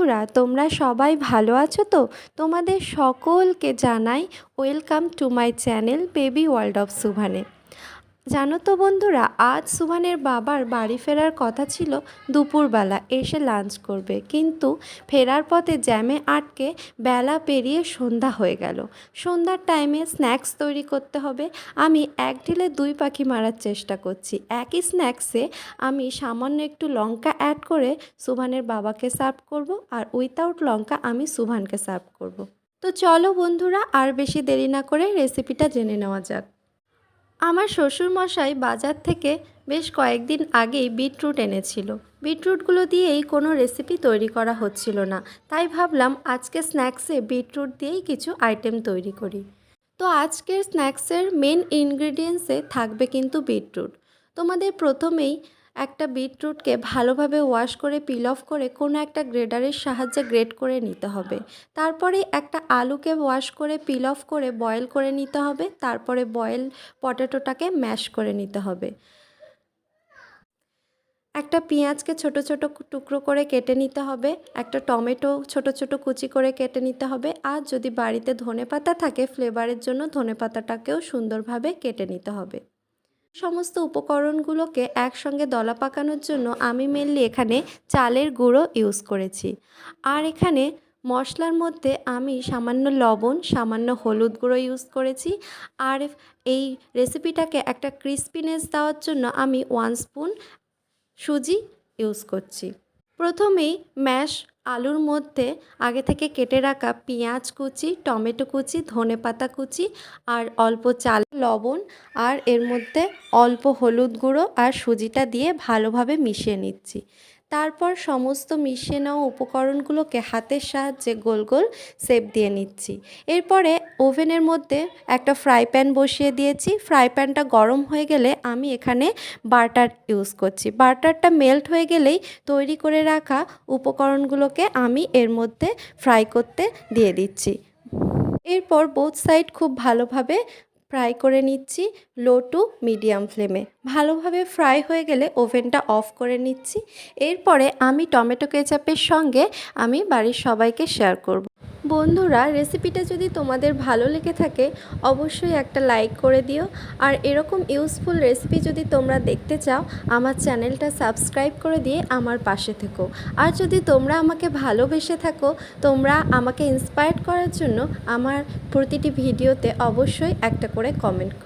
বন্ধুরা, তোমরা সবাই ভালো আছো তো? তোমাদের সকলকে জানাই welcome to my channel baby world of Subhane. জানো তো বন্ধুরা, আজ সুভানের বাবার বাড়ি ফেরার কথা ছিল দুপুরবেলা এসে লাঞ্চ করবে, কিন্তু ফেরার পথে জ্যামে আটকে বেলা পেরিয়ে সন্ধ্যা হয়ে গেল। সন্ধ্যার টাইমে স্ন্যাক্স তৈরি করতে হবে। আমি এক ঢিলে দুই পাখি মারার চেষ্টা করছি। একই স্ন্যাক্সে আমি সামান্য একটু লঙ্কা অ্যাড করে সুভানের বাবাকে সার্ভ করব, আর উইথাউট লঙ্কা আমি সুভানকে সার্ভ করব। তো চলো বন্ধুরা, আর বেশি দেরি না করে রেসিপিটা জেনে নেওয়া যাক। আমার শ্বশুরমশাই বাজার থেকে বেশ কয়েকদিন আগেই বিটরুট এনেছিল। বিটরুটগুলো দিয়েই কোনো রেসিপি তৈরি করা হচ্ছিল না, তাই ভাবলাম আজকে স্ন্যাক্সে বিটরুট দিয়েই কিছু আইটেম তৈরি করি। তো আজকের স্ন্যাক্সের মেন ইনগ্রিডিয়েন্টসে থাকবে কিন্তু বিটরুট। তোমাদের প্রথমেই একটা বিটরুটকে ভালোভাবে ওয়াশ করে পিল অফ করে কোনো একটা গ্রেডারের সাহায্যে গ্রেড করে নিতে হবে। তারপরে একটা আলুকে ওয়াশ করে পিল অফ করে বয়েল করে নিতে হবে। তারপরে বয়েল পটেটোটাকে ম্যাশ করে নিতে হবে। একটা পেঁয়াজকে ছোট ছোট টুকরো করে কেটে নিতে হবে। একটা টমেটো ছোট ছোট কুচি করে কেটে নিতে হবে। আর যদি বাড়িতে ধনেপাতা থাকে, ফ্লেভারের জন্য ধনেপাতাটাকেও সুন্দরভাবে কেটে নিতে হবে। সমস্ত উপকরণগুলোকে একসঙ্গে দলা পাকানোর জন্য আমি মেনলি এখানে চালের গুঁড়ো ইউজ করেছি। আর এখানে মশলার মধ্যে আমি সামান্য লবণ, সামান্য হলুদ গুঁড়ো ইউজ করেছি। আর এই রেসিপিটাকে একটা ক্রিস্পিনেস দেওয়ার জন্য আমি 1 স্পুন সুজি ইউজ করছি। প্রথমেই ম্যাশ আলুর মধ্যে আগে থেকে কেটে রাখা পেঁয়াজ কুচি, টমেটো কুচি, ধনেপাতা কুচি আর অল্প চাল, লবণ আর এর মধ্যে অল্প হলুদ গুঁড়ো আর সুজিটা দিয়ে ভালোভাবে মিশিয়ে নিচ্ছি। তারপর সমস্ত মিশিয়ে নেওয়া উপকরণগুলোকে হাতের সাহায্যে গোল গোল শেপ দিয়ে নিচ্ছি। এরপরে ওভেনের মধ্যে একটা ফ্রাই প্যান বসিয়ে দিয়েছি। ফ্রাই প্যানটা গরম হয়ে গেলে আমি এখানে বাটার ইউজ করছি। বাটারটা মেল্ট হয়ে গেলেই তৈরি করে রাখা উপকরণগুলোকে আমি এর মধ্যে ফ্রাই করতে দিয়ে দিচ্ছি। এরপর বোথ সাইড খুব ভালোভাবে ফ্রাই করে নিচ্ছি লো টু মিডিয়াম ফ্লেমে। ভালোভাবে ফ্রাই হয়ে গেলে ওভেনটা অফ করে নিচ্ছি। এরপরে আমি টমেটো কেচাপের সঙ্গে আমি বাড়ির সবাইকে শেয়ার করব। বন্ধুরা, রেসিপিটা যদি তোমাদের ভালো লেগে থাকে অবশ্যই একটা লাইক করে দিও। আর এরকম ইউজফুল রেসিপি যদি তোমরা দেখতে চাও, আমার চ্যানেলটা সাবস্ক্রাইব করে দিয়ে আমার পাশে থেকো। আর যদি তোমরা আমাকে ভালোবেসে থাকো, তোমরা আমাকে ইন্সপায়ার করার জন্য আমার প্রতিটি ভিডিওতে অবশ্যই একটা করে কমেন্ট করো।